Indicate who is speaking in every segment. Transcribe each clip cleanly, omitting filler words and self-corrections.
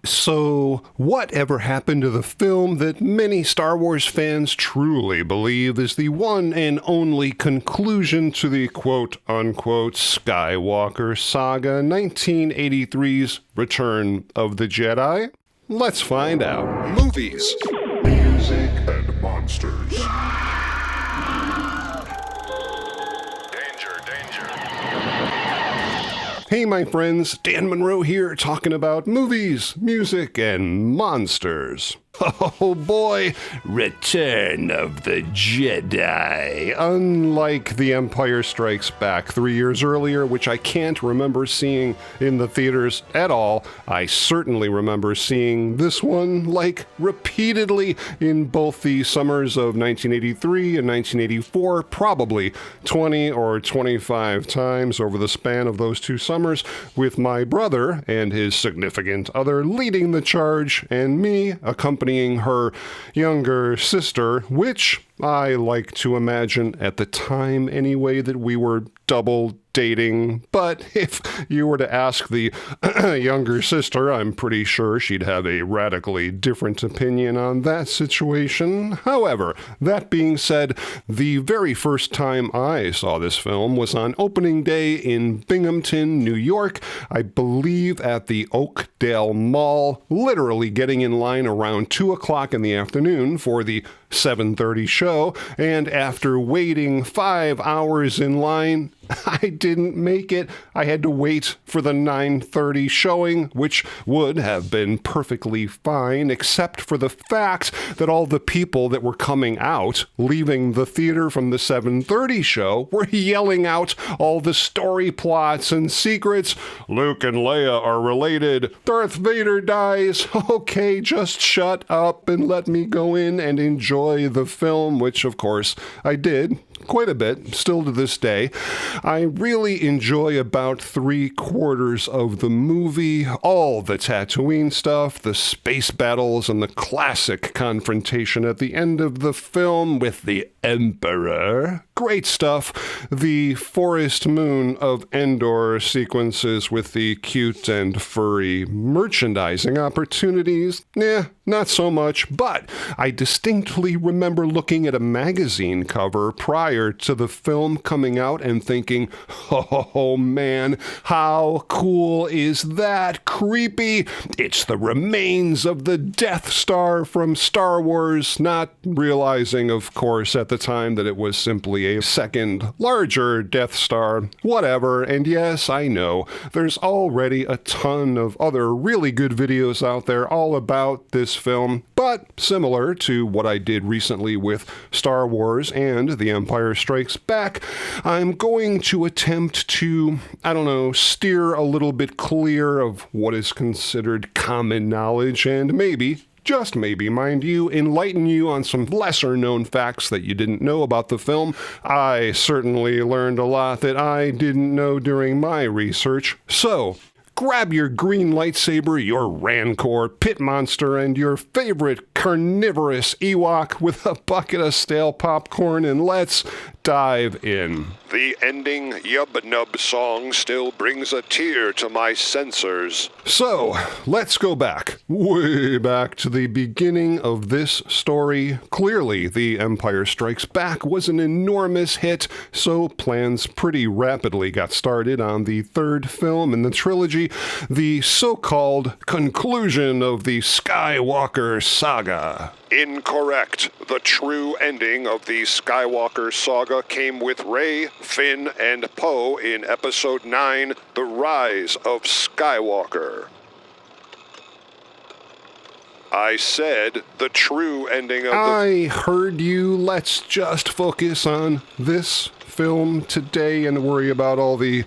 Speaker 1: So, whatever happened to the film that many Star Wars fans truly believe is the one and only conclusion to the quote-unquote Skywalker saga, 1983's Return of the Jedi? Let's find out.
Speaker 2: Movies, music, and monsters. Danger.
Speaker 1: Hey my friends, Dan Monroe here talking about movies, music, and monsters. Oh boy, Return of the Jedi. Unlike The Empire Strikes Back 3 years earlier, which I can't remember seeing in the theaters at all, I certainly remember seeing this one, repeatedly in both the summers of 1983 and 1984, probably 20 or 25 times over the span of those two summers, with my brother and his significant other leading the charge, and me accompanying her younger sister, which I like to imagine at the time anyway that we were double dating. But if you were to ask the younger sister, I'm pretty sure she'd have a radically different opinion on that situation. However, that being said, the very first time I saw this film was on opening day in Binghamton, New York, I believe at the Oakdale Mall, literally getting in line around 2 o'clock in the afternoon for the 7:30 show, and after waiting 5 hours in line, I didn't make it. I had to wait for the 9:30 showing, which would have been perfectly fine, except for the fact that all the people that were coming out, leaving the theater from the 7:30 show, were yelling out all the story plots and secrets. Luke and Leia are related. Darth Vader dies. Okay, just shut up and let me go in and enjoy the film, which of course I did. Quite a bit, still to this day. I really enjoy about 3/4 of the movie, all the Tatooine stuff, the space battles, and the classic confrontation at the end of the film with the Emperor. Great stuff. The Forest Moon of Endor sequences with the cute and furry merchandising opportunities. Not so much, but I distinctly remember looking at a magazine cover prior to the film coming out and thinking, oh man, how cool is that? Creepy! It's the remains of the Death Star from Star Wars, not realizing, of course, at the time that it was simply a second, larger Death Star. Whatever, and yes, I know, there's already a ton of other really good videos out there all about this film, but similar to what I did recently with Star Wars and The Empire Strikes Back, I'm going to attempt to, steer a little bit clear of what is considered common knowledge and maybe, just maybe, mind you, enlighten you on some lesser-known facts that you didn't know about the film. I certainly learned a lot that I didn't know during my research. So, grab your green lightsaber, your Rancor pit monster, and your favorite carnivorous Ewok with a bucket of stale popcorn, and let's dive in.
Speaker 2: The ending Yub Nub song still brings a tear to my sensors.
Speaker 1: So, let's go back, way back to the beginning of this story. Clearly, The Empire Strikes Back was an enormous hit, so plans pretty rapidly got started on the third film in the trilogy, the so-called conclusion of the Skywalker saga.
Speaker 2: Incorrect. The true ending of the Skywalker saga came with Rey, Finn, and Poe in Episode 9, The Rise of Skywalker. I said the true ending of
Speaker 1: I heard you. Let's just focus on this film today and worry about all the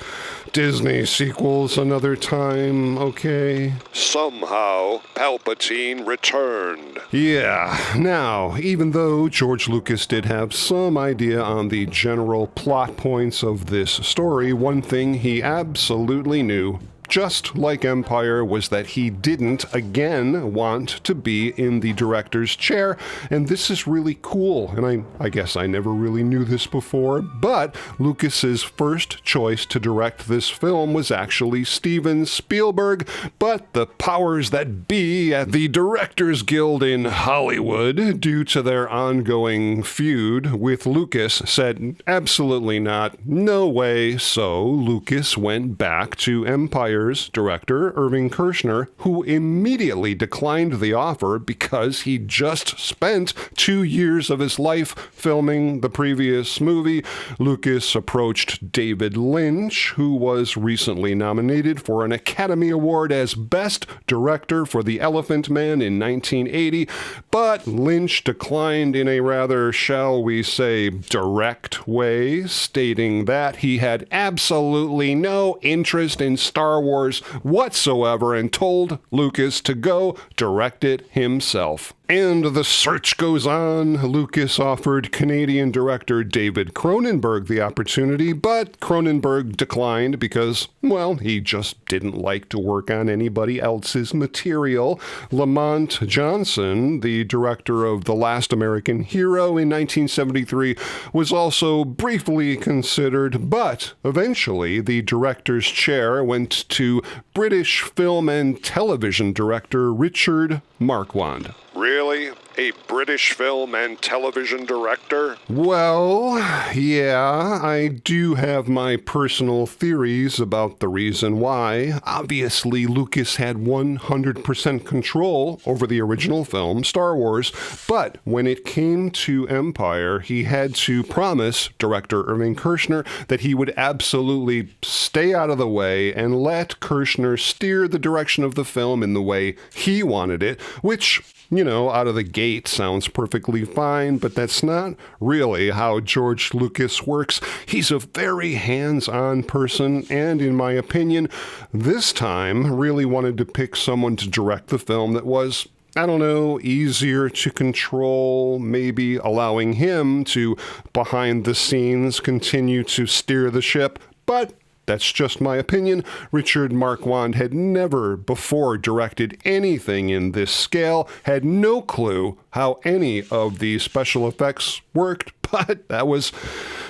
Speaker 1: Disney sequels another time, okay?
Speaker 2: Somehow, Palpatine returned.
Speaker 1: Yeah, now, even though George Lucas did have some idea on the general plot points of this story, one thing he absolutely knew just like Empire, was that he didn't, again, want to be in the director's chair, and this is really cool, and I guess I never really knew this before, but Lucas's first choice to direct this film was actually Steven Spielberg, but the powers that be at the Directors Guild in Hollywood, due to their ongoing feud with Lucas, said absolutely not, no way, so Lucas went back to Empire's director, Irving Kershner, who immediately declined the offer because he just spent 2 years of his life filming the previous movie. Lucas approached David Lynch, who was recently nominated for an Academy Award as Best Director for The Elephant Man in 1980, but Lynch declined in a rather, shall we say, direct way, stating that he had absolutely no interest in Star Wars whatsoever and told Lucas to go direct it himself. And the search goes on. Lucas offered Canadian director David Cronenberg the opportunity, but Cronenberg declined because, well, he just didn't like to work on anybody else's material. Lamont Johnson, the director of The Last American Hero in 1973, was also briefly considered, but eventually the director's chair went to British film and television director Richard Marquand.
Speaker 2: Really? A British film and television director?
Speaker 1: Well, yeah, I do have my personal theories about the reason why. Obviously, Lucas had 100% control over the original film, Star Wars, but when it came to Empire, he had to promise director Irving Kershner that he would absolutely stay out of the way and let Kershner steer the direction of the film in the way he wanted it, which, you know, out of the gate sounds perfectly fine, but that's not really how George Lucas works. He's a very hands-on person, and in my opinion, this time really wanted to pick someone to direct the film that was, I don't know, easier to control, maybe allowing him to, behind the scenes, continue to steer the ship, but that's just my opinion. Richard Marquand had never before directed anything in this scale, had no clue how any of the special effects worked, but that was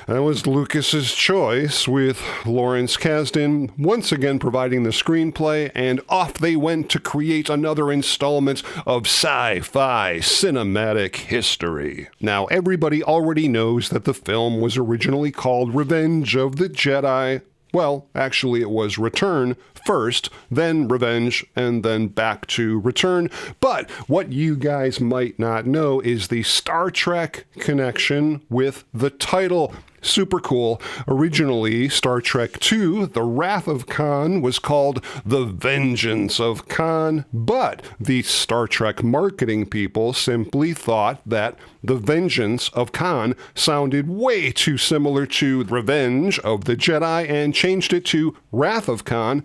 Speaker 1: Lucas's choice, with Lawrence Kasdan once again providing the screenplay, and off they went to create another installment of sci-fi cinematic history. Now, everybody already knows that the film was originally called Revenge of the Jedi. Well, actually, it was Return first, then Revenge, and then back to Return. But what you guys might not know is the Star Trek connection with the title. Super cool. Originally, Star Trek II, The Wrath of Khan, was called The Vengeance of Khan, but the Star Trek marketing people simply thought that The Vengeance of Khan sounded way too similar to Revenge of the Jedi and changed it to Wrath of Khan.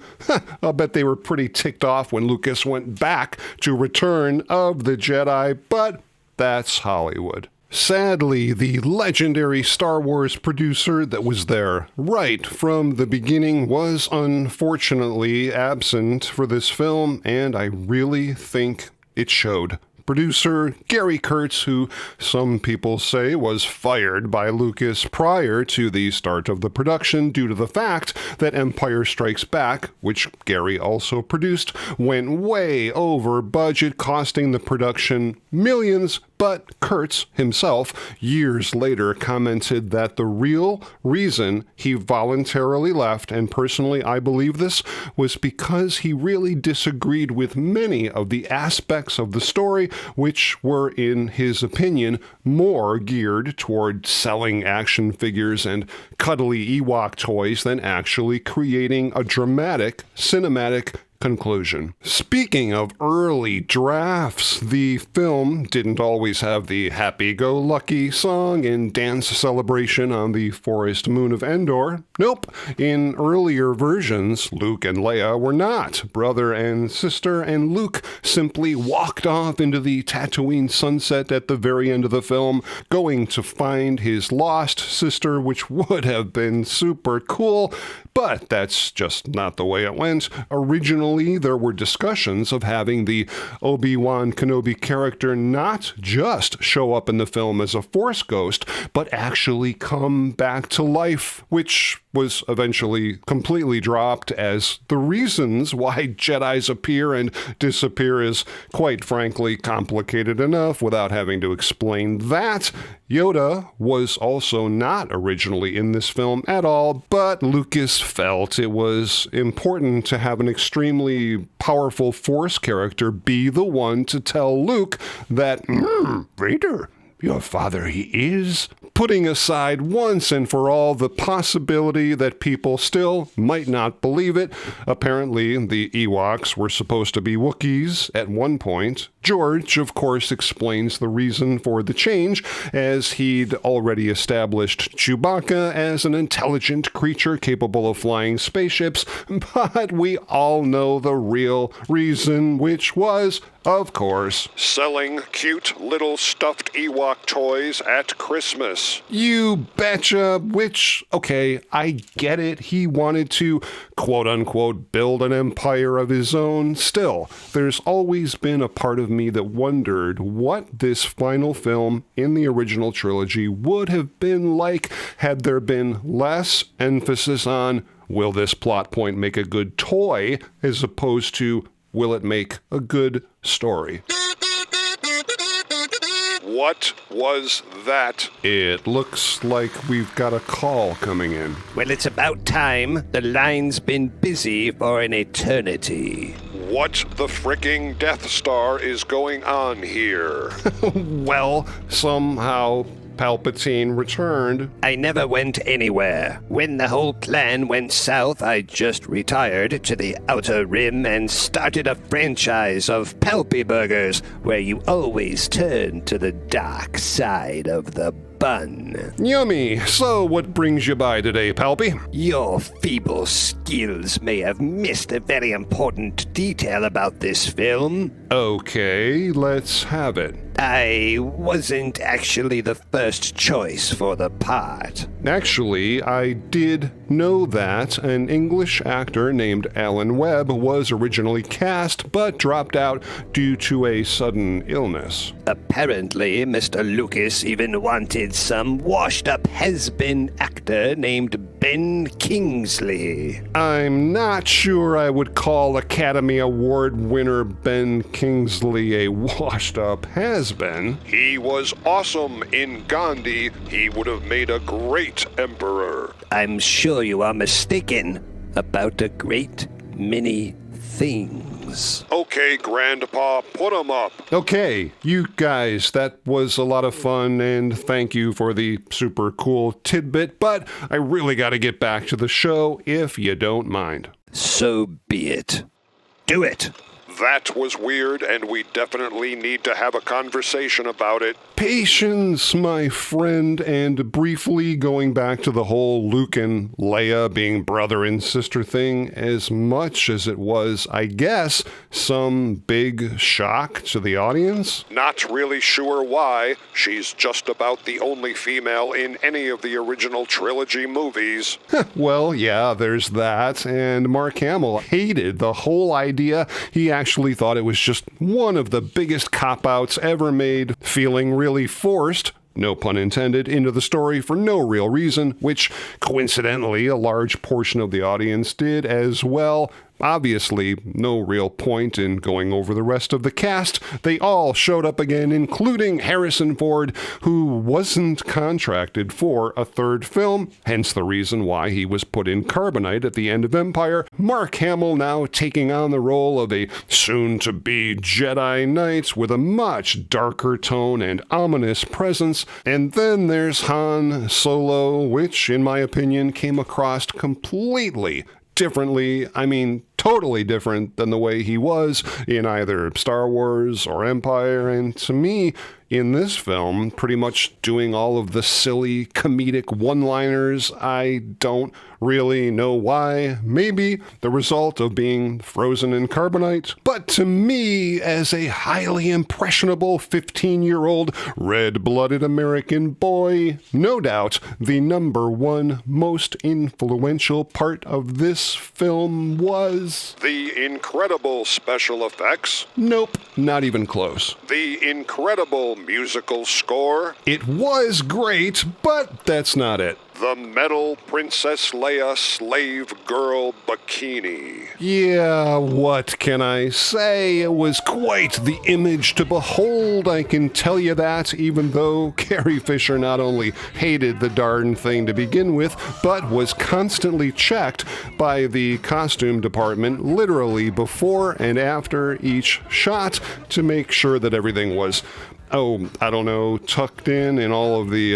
Speaker 1: I'll bet they were pretty ticked off when Lucas went back to Return of the Jedi, but that's Hollywood. Sadly, the legendary Star Wars producer that was there right from the beginning was unfortunately absent for this film, and I really think it showed. Producer Gary Kurtz, who some people say was fired by Lucas prior to the start of the production due to the fact that Empire Strikes Back, which Gary also produced, went way over budget, costing the production millions. But Kurtz himself, years later, commented that the real reason he voluntarily left, and personally I believe this, was because he really disagreed with many of the aspects of the story, which were, in his opinion, more geared toward selling action figures and cuddly Ewok toys than actually creating a dramatic, cinematic conclusion. Speaking of early drafts, the film didn't always have the happy-go-lucky song and dance celebration on the forest moon of Endor. Nope. In earlier versions, Luke and Leia were not brother and sister, and Luke simply walked off into the Tatooine sunset at the very end of the film, going to find his lost sister, which would have been super cool, but that's just not the way it went. Originally, there were discussions of having the Obi-Wan Kenobi character not just show up in the film as a Force ghost, but actually come back to life, which was eventually completely dropped, as the reasons why Jedis appear and disappear is, quite frankly, complicated enough without having to explain that. Yoda was also not originally in this film at all, but Lucas felt it was important to have an extremely powerful Force character be the one to tell Luke that, Vader, your father he is. Putting aside once and for all the possibility that people still might not believe it, apparently the Ewoks were supposed to be Wookiees at one point. George, of course, explains the reason for the change, as he'd already established Chewbacca as an intelligent creature capable of flying spaceships, but we all know the real reason, which was, of course,
Speaker 2: selling cute little stuffed Ewok toys at Christmas.
Speaker 1: You betcha, which, okay, I get it. He wanted to, quote-unquote, build an empire of his own. Still, there's always been a part of me that wondered what this final film in the original trilogy would have been like had there been less emphasis on, will this plot point make a good toy, as opposed to, will it make a good story?
Speaker 2: What was that?
Speaker 1: It looks like we've got a call coming in.
Speaker 3: Well, it's about time. The line's been busy for an eternity.
Speaker 2: What the fricking Death Star is going on here?
Speaker 1: Well, somehow Palpatine returned.
Speaker 3: I never went anywhere. When the whole plan went south, I just retired to the Outer Rim and started a franchise of Palpy Burgers, where you always turn to the dark side of the bun.
Speaker 1: Yummy. So what brings you by today, Palpy?
Speaker 3: Your feeble skills may have missed a very important detail about this film.
Speaker 1: Okay, let's have it.
Speaker 3: I wasn't actually the first choice for the part.
Speaker 1: Actually, I did know that an English actor named Alan Webb was originally cast, but dropped out due to a sudden illness.
Speaker 3: Apparently, Mr. Lucas even wanted some washed-up has-been actor named Ben Kingsley.
Speaker 1: I'm not sure I would call Academy Award winner Ben Kingsley a washed-up has-been.
Speaker 2: He was awesome in Gandhi. He would have made a great emperor.
Speaker 3: I'm sure you are mistaken about a great many things.
Speaker 2: Okay, Grandpa, put 'em up.
Speaker 1: Okay, you guys, that was a lot of fun, and thank you for the super cool tidbit, but I really got to get back to the show if you don't mind.
Speaker 3: So be it. Do it.
Speaker 2: That was weird, and we definitely need to have a conversation about it.
Speaker 1: Patience, my friend, and briefly going back to the whole Luke and Leia being brother and sister thing, as much as it was, I guess, some big shock to the audience.
Speaker 2: Not really sure why. She's just about the only female in any of the original trilogy movies.
Speaker 1: Well, yeah, there's that, and Mark Hamill hated the whole idea. He actually thought it was just one of the biggest cop-outs ever made, feeling really forced, no pun intended, into the story for no real reason, which coincidentally a large portion of the audience did as well. Obviously, no real point in going over the rest of the cast. They all showed up again, including Harrison Ford, who wasn't contracted for a third film, hence the reason why he was put in Carbonite at the end of Empire. Mark Hamill now taking on the role of a soon-to-be Jedi Knight with a much darker tone and ominous presence. And then there's Han Solo, which, in my opinion, came across completely differently. I mean, totally different than the way he was in either Star Wars or Empire, and to me, in this film, pretty much doing all of the silly comedic one-liners. I don't really know why. Maybe the result of being frozen in carbonite. But to me, as a highly impressionable 15-year-old red-blooded American boy, no doubt the number one most influential part of this film was...
Speaker 2: the incredible special effects.
Speaker 1: Nope, not even close.
Speaker 2: The incredible musical score.
Speaker 1: It was great, but that's not it.
Speaker 2: The metal Princess Leia slave girl bikini.
Speaker 1: Yeah, what can I say? It was quite the image to behold, I can tell you that, even though Carrie Fisher not only hated the darn thing to begin with, but was constantly checked by the costume department literally before and after each shot to make sure that everything was tucked in all of the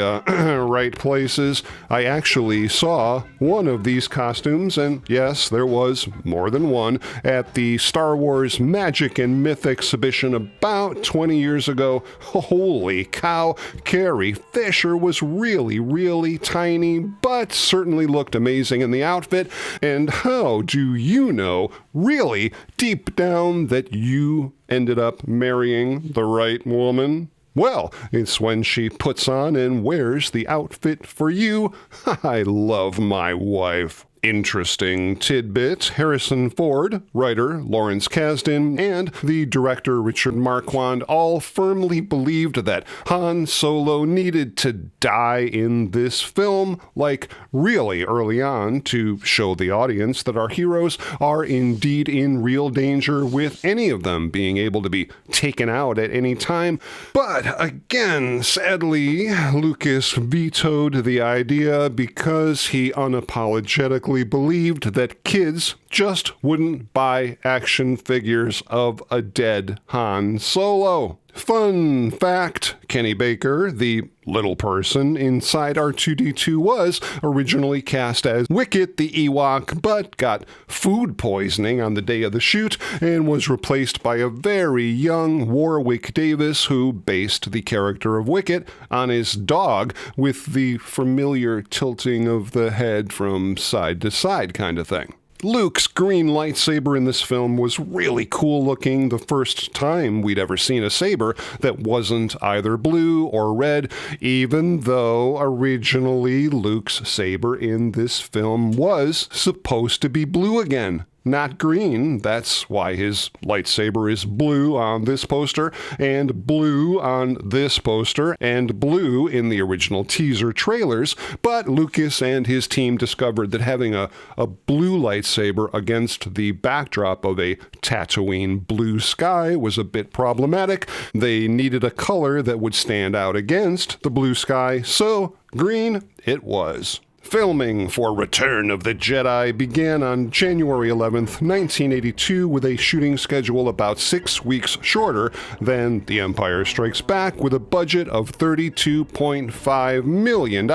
Speaker 1: right places. I actually saw one of these costumes, and yes, there was more than one, at the Star Wars Magic and Myth exhibition about 20 years ago. Holy cow, Carrie Fisher was really, really tiny, but certainly looked amazing in the outfit. And how do you know, really deep down, that you ended up marrying the right woman? Well, it's when she puts on and wears the outfit for you. I love my wife. Interesting tidbit, Harrison Ford, writer Lawrence Kasdan, and the director Richard Marquand all firmly believed that Han Solo needed to die in this film, like really early on, to show the audience that our heroes are indeed in real danger, with any of them being able to be taken out at any time. But again, sadly, Lucas vetoed the idea because he unapologetically believed that kids just wouldn't buy action figures of a dead Han Solo. Fun fact, Kenny Baker, the little person inside R2-D2, was originally cast as Wicket the Ewok, but got food poisoning on the day of the shoot and was replaced by a very young Warwick Davis, who based the character of Wicket on his dog, with the familiar tilting of the head from side to side kind of thing. Luke's green lightsaber in this film was really cool looking, the first time we'd ever seen a saber that wasn't either blue or red, even though originally Luke's saber in this film was supposed to be blue again. Not green. That's why his lightsaber is blue on this poster, and blue on this poster, and blue in the original teaser trailers. But Lucas and his team discovered that having a blue lightsaber against the backdrop of a Tatooine blue sky was a bit problematic. They needed a color that would stand out against the blue sky, so green it was. Filming for Return of the Jedi began on January 11th, 1982, with a shooting schedule about 6 weeks shorter than The Empire Strikes Back, with a budget of $32.5 million.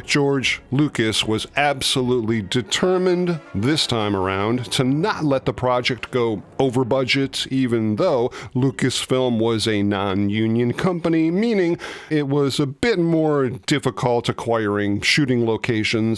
Speaker 1: George Lucas was absolutely determined this time around to not let the project go over budget, even though Lucasfilm was a non-union company, meaning it was a bit more difficult acquiring shooting locations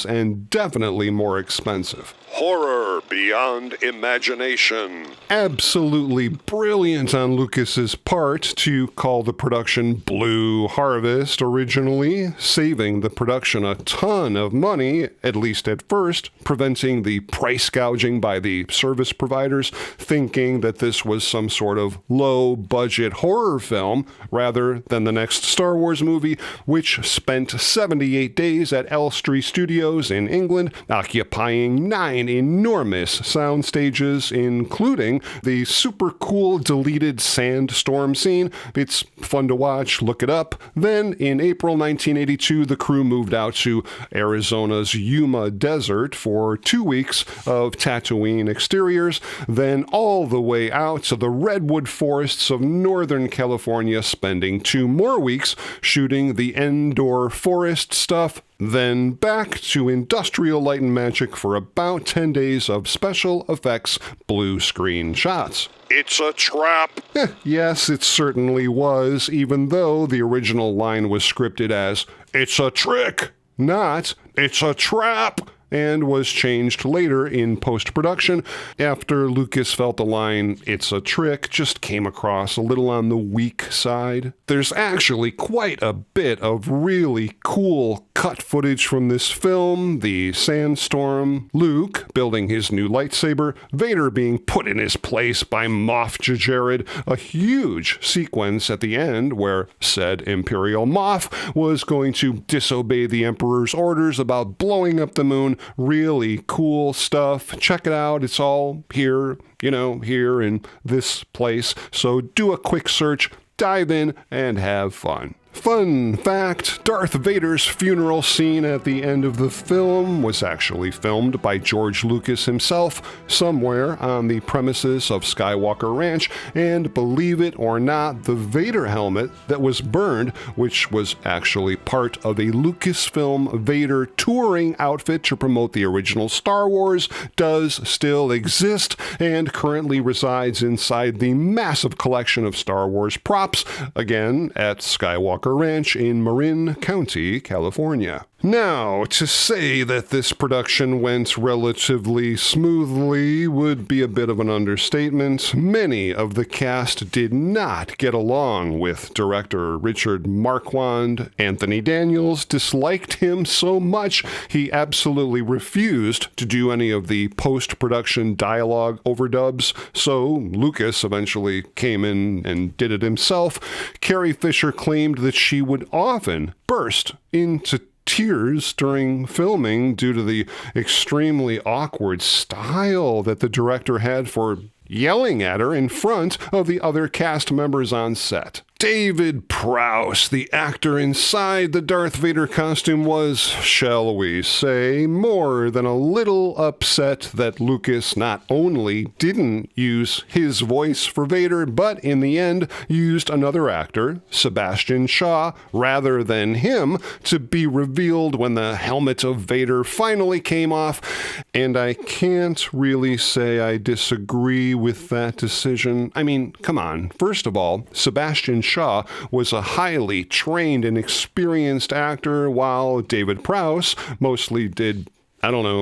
Speaker 1: and definitely more expensive.
Speaker 2: Horror beyond imagination.
Speaker 1: Absolutely brilliant on Lucas's part to call the production Blue Harvest originally, saving the production a ton of money, at least at first, preventing the price gouging by the service providers, thinking that this was some sort of low-budget horror film rather than the next Star Wars movie, which spent 78 days at Elstree Studios in England, occupying 9 enormous sound stages, including the super cool deleted sandstorm scene. It's fun to watch, look it up. Then, in April 1982, the crew moved out to Arizona's Yuma Desert for 2 weeks of Tatooine exteriors, then all the way out to the redwood forests of Northern California, spending 2 more weeks shooting the Endor forest stuff, Then back to Industrial Light and Magic for about 10 days of special effects blue screen shots.
Speaker 2: It's a trap.
Speaker 1: Yes, it certainly was, even though the original line was scripted as, "It's a trick," not, "It's a trap," and was changed later in post-production after Lucas felt the line, "It's a trick," just came across a little on the weak side. There's actually quite a bit of really cool cut footage from this film. The sandstorm, Luke building his new lightsaber, Vader being put in his place by Moff Jared, a huge sequence at the end where said Imperial Moff was going to disobey the Emperor's orders about blowing up the moon. Really cool stuff. Check it out. It's all here, here in this place. So do a quick search, dive in, and have fun. Fun fact, Darth Vader's funeral scene at the end of the film was actually filmed by George Lucas himself somewhere on the premises of Skywalker Ranch, and believe it or not, the Vader helmet that was burned, which was actually part of a Lucasfilm Vader touring outfit to promote the original Star Wars, does still exist and currently resides inside the massive collection of Star Wars props, again at Skywalker Ranch in Marin County, California. Now, to say that this production went relatively smoothly would be a bit of an understatement. Many of the cast did not get along with director Richard Marquand. Anthony Daniels disliked him so much he absolutely refused to do any of the post-production dialogue overdubs, so Lucas eventually came in and did it himself. Carrie Fisher claimed that she would often burst into tears during filming due to the extremely awkward style that the director had for yelling at her in front of the other cast members on set. David Prowse, the actor inside the Darth Vader costume, was, shall we say, more than a little upset that Lucas not only didn't use his voice for Vader, but in the end used another actor, Sebastian Shaw, rather than him, to be revealed when the helmet of Vader finally came off. And I can't really say I disagree with that decision. I mean, come on. First of all, Sebastian Shaw was a highly trained and experienced actor, while David Prowse mostly did,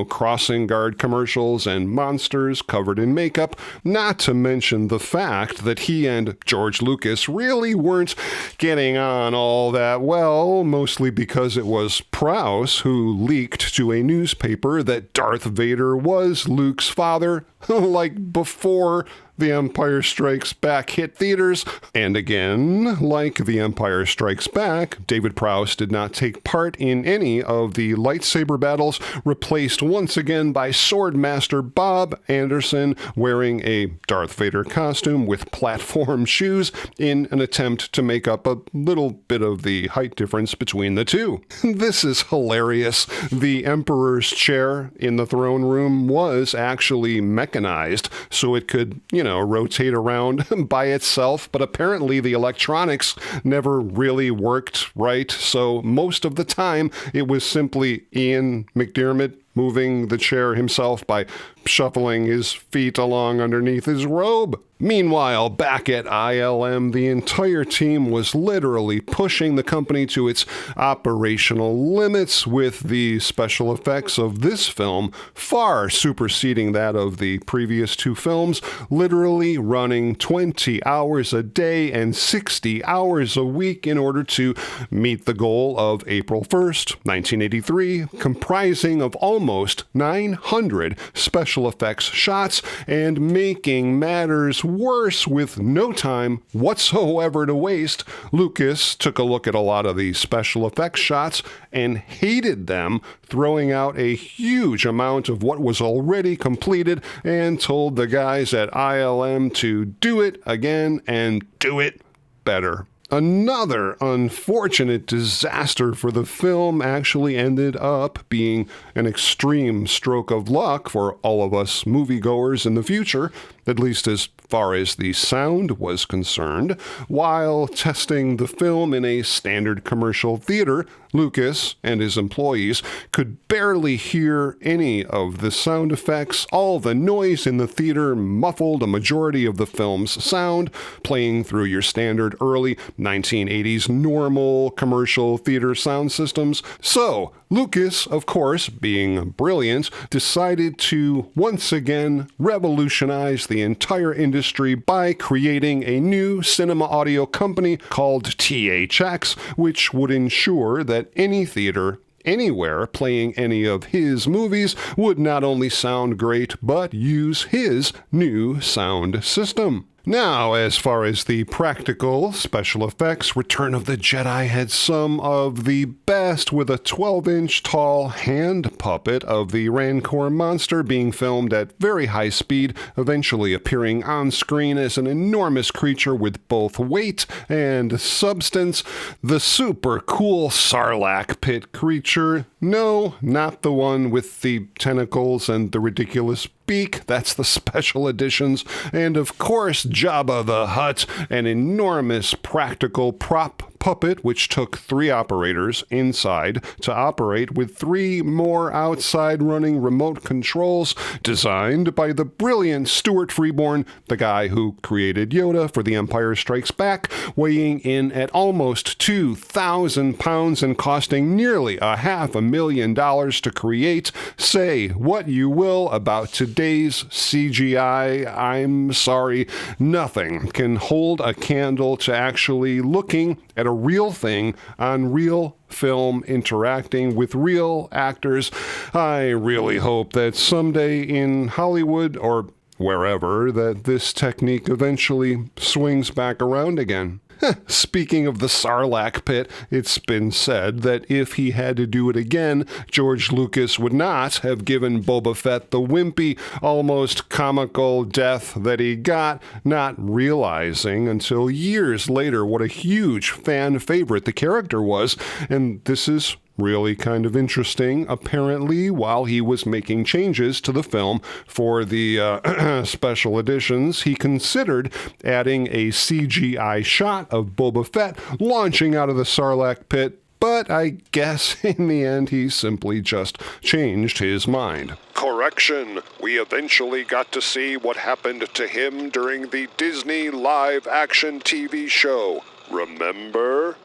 Speaker 1: crossing guard commercials and monsters covered in makeup, not to mention the fact that he and George Lucas really weren't getting on all that well, mostly because it was Prowse who leaked to a newspaper that Darth Vader was Luke's father, like before The Empire Strikes Back hit theaters. And again, like The Empire Strikes Back, David Prowse did not take part in any of the lightsaber battles, replaced once again by Swordmaster Bob Anderson wearing a Darth Vader costume with platform shoes in an attempt to make up a little bit of the height difference between the two. This is hilarious. The Emperor's chair in the throne room was actually mechanized, so it could, rotate around by itself, but apparently the electronics never really worked right, so most of the time it was simply Ian McDiarmid moving the chair himself by shuffling his feet along underneath his robe. Meanwhile, back at ILM, the entire team was literally pushing the company to its operational limits, with the special effects of this film far superseding that of the previous two films, literally running 20 hours a day and 60 hours a week in order to meet the goal of April 1st, 1983, comprising of almost 900 special effects shots, and making matters worse, with no time whatsoever to waste, Lucas took a look at a lot of the special effects shots and hated them, throwing out a huge amount of what was already completed, and told the guys at ILM to do it again and do it better. Another unfortunate disaster for the film actually ended up being an extreme stroke of luck for all of us moviegoers in the future, at least as far as the sound was concerned. While testing the film in a standard commercial theater, Lucas and his employees could barely hear any of the sound effects. All the noise in the theater muffled a majority of the film's sound, playing through your standard early 1980s normal commercial theater sound systems. So, Lucas, of course, being brilliant, decided to once again revolutionize the entire industry by creating a new cinema audio company called THX, which would ensure that any theater anywhere playing any of his movies would not only sound great, but use his new sound system. Now, as far as the practical special effects, Return of the Jedi had some of the best, with a 12-inch tall hand puppet of the Rancor monster being filmed at very high speed, eventually appearing on screen as an enormous creature with both weight and substance. The super cool Sarlacc pit creature. No, not the one with the tentacles and the ridiculous beak. That's the special editions. And of course, Jabba the Hutt, an enormous practical prop puppet which took 3 operators inside to operate, with 3 more outside running remote controls, designed by the brilliant Stuart Freeborn, the guy who created Yoda for The Empire Strikes Back, weighing in at almost 2,000 pounds and costing nearly $500,000 to create. Say what you will about today's CGI, I'm sorry, nothing can hold a candle to actually looking at a real thing on real film, interacting with real actors. I really hope that someday in Hollywood or wherever that this technique eventually swings back around again. Speaking of the Sarlacc pit, it's been said that if he had to do it again, George Lucas would not have given Boba Fett the wimpy, almost comical death that he got, not realizing until years later what a huge fan favorite the character was. And this is really kind of interesting. Apparently, while he was making changes to the film for the special editions, he considered adding a CGI shot of Boba Fett launching out of the Sarlacc pit, but I guess in the end he simply just changed his mind.
Speaker 2: Correction, we eventually got to see what happened to him during the Disney live-action TV show. Remember?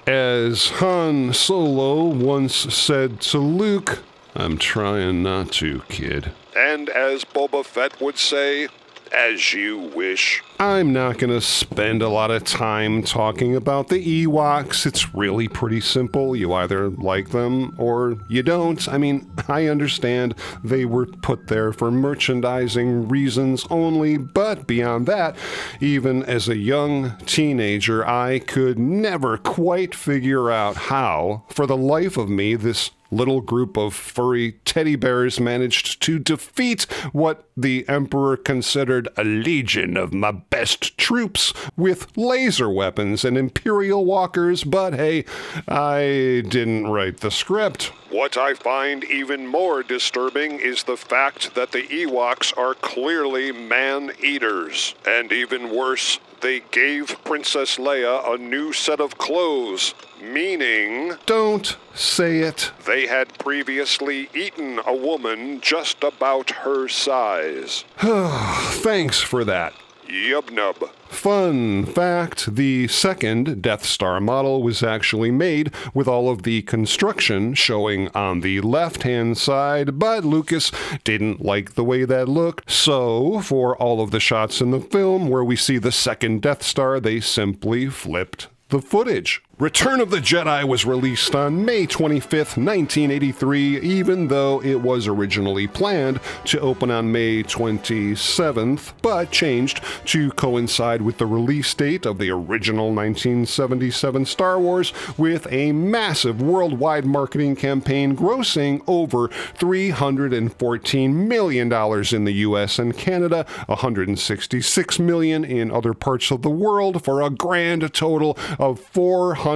Speaker 1: As Han Solo once said to Luke, "I'm trying not to, kid."
Speaker 2: And as Boba Fett would say, as you wish.
Speaker 1: I'm not going to spend a lot of time talking about the Ewoks. It's really pretty simple. You either like them or you don't. I mean, I understand they were put there for merchandising reasons only, but beyond that, even as a young teenager, I could never quite figure out how, for the life of me, this little group of furry teddy bears managed to defeat what the Emperor considered a legion of my best troops with laser weapons and Imperial walkers, but hey, I didn't write the script.
Speaker 2: What I find even more disturbing is the fact that the Ewoks are clearly man-eaters. And even worse, they gave Princess Leia a new set of clothes, meaning...
Speaker 1: Don't say it.
Speaker 2: They had previously eaten a woman just about her size.
Speaker 1: Thanks for that.
Speaker 2: Yub-nub.
Speaker 1: Fun fact, the second Death Star model was actually made with all of the construction showing on the left-hand side, but Lucas didn't like the way that looked, so for all of the shots in the film where we see the second Death Star, they simply flipped the footage. Return of the Jedi was released on May 25th, 1983, even though it was originally planned to open on May 27th, but changed to coincide with the release date of the original 1977 Star Wars, with a massive worldwide marketing campaign grossing over $314 million in the US and Canada, $166 million in other parts of the world, for a grand total of $480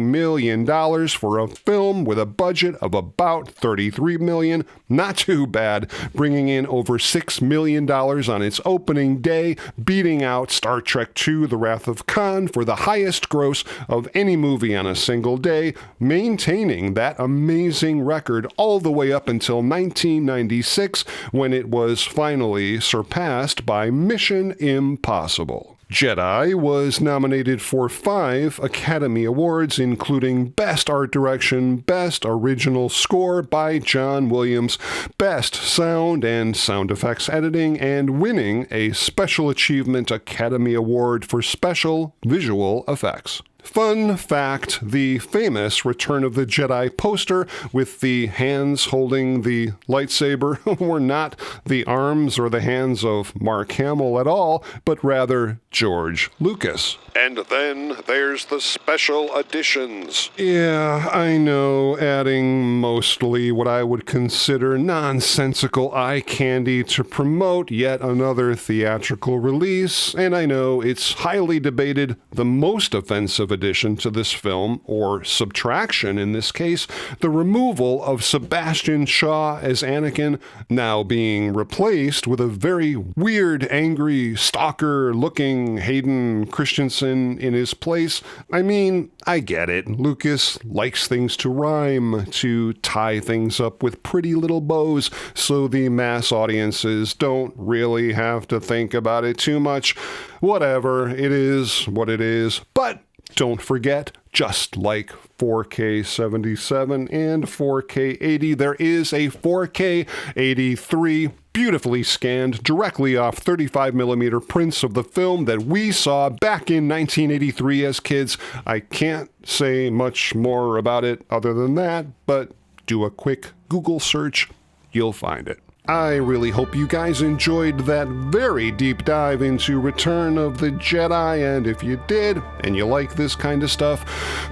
Speaker 1: million for a film with a budget of about $33 million. Not too bad, bringing in over $6 million on its opening day, beating out Star Trek II: The Wrath of Khan for the highest gross of any movie on a single day, maintaining that amazing record all the way up until 1996, when it was finally surpassed by Mission Impossible. JEDI was nominated for 5 Academy Awards, including Best Art Direction, Best Original Score by John Williams, Best Sound and Sound Effects Editing, and winning a Special Achievement Academy Award for Special Visual Effects. Fun fact, the famous Return of the Jedi poster with the hands holding the lightsaber were not the arms or the hands of Mark Hamill at all, but rather George Lucas.
Speaker 2: And then there's the special editions.
Speaker 1: Yeah, I know, adding mostly what I would consider nonsensical eye candy to promote yet another theatrical release, and I know it's highly debated the most offensive addition to this film, or subtraction in this case, the removal of Sebastian Shaw as Anakin, now being replaced with a very weird, angry, stalker-looking Hayden Christensen in his place. I mean, I get it. Lucas likes things to rhyme, to tie things up with pretty little bows, so the mass audiences don't really have to think about it too much. Whatever, it is what it is. But don't forget, just like 4K 77 and 4K 80, there is a 4K 83 beautifully scanned directly off 35mm prints of the film that we saw back in 1983 as kids. I can't say much more about it other than that, but do a quick Google search, you'll find it. I really hope you guys enjoyed that very deep dive into Return of the Jedi, and if you did, and you like this kind of stuff,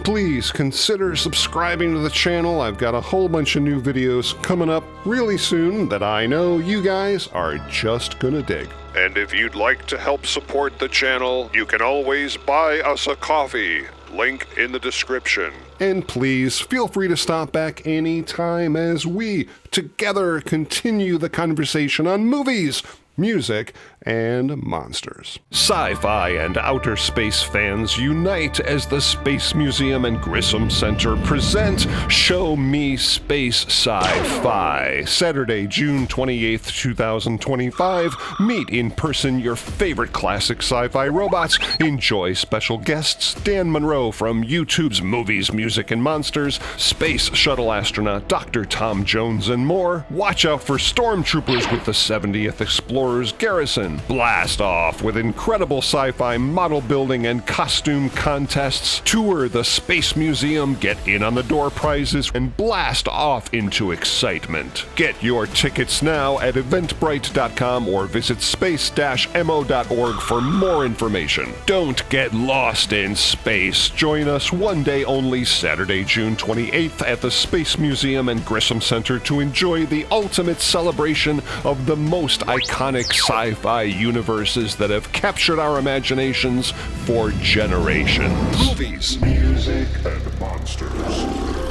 Speaker 1: please consider subscribing to the channel. I've got a whole bunch of new videos coming up really soon that I know you guys are just gonna dig.
Speaker 2: And if you'd like to help support the channel, you can always buy us a coffee. Link in the description.
Speaker 1: And please feel free to stop back anytime as we together continue the conversation on movies, music, and monsters. Sci-fi and outer space fans unite as the Space Museum and Grissom Center present Show Me Space Sci-Fi. Saturday, June 28th, 2025. Meet in person your favorite classic sci-fi robots. Enjoy special guests Dan Monroe from YouTube's Movies, Music, and Monsters, Space Shuttle astronaut Dr. Tom Jones, and more. Watch out for stormtroopers with the 70th Explorers Garrison. Blast off with incredible sci-fi model building and costume contests. Tour the Space Museum, get in on the door prizes, and blast off into excitement. Get your tickets now at eventbrite.com or visit space-mo.org for more information. Don't get lost in space. Join us one day only, Saturday, June 28th at the Space Museum and Grissom Center to enjoy the ultimate celebration of the most iconic sci-fi universes that have captured our imaginations for generations.
Speaker 2: Movies, music, and monsters.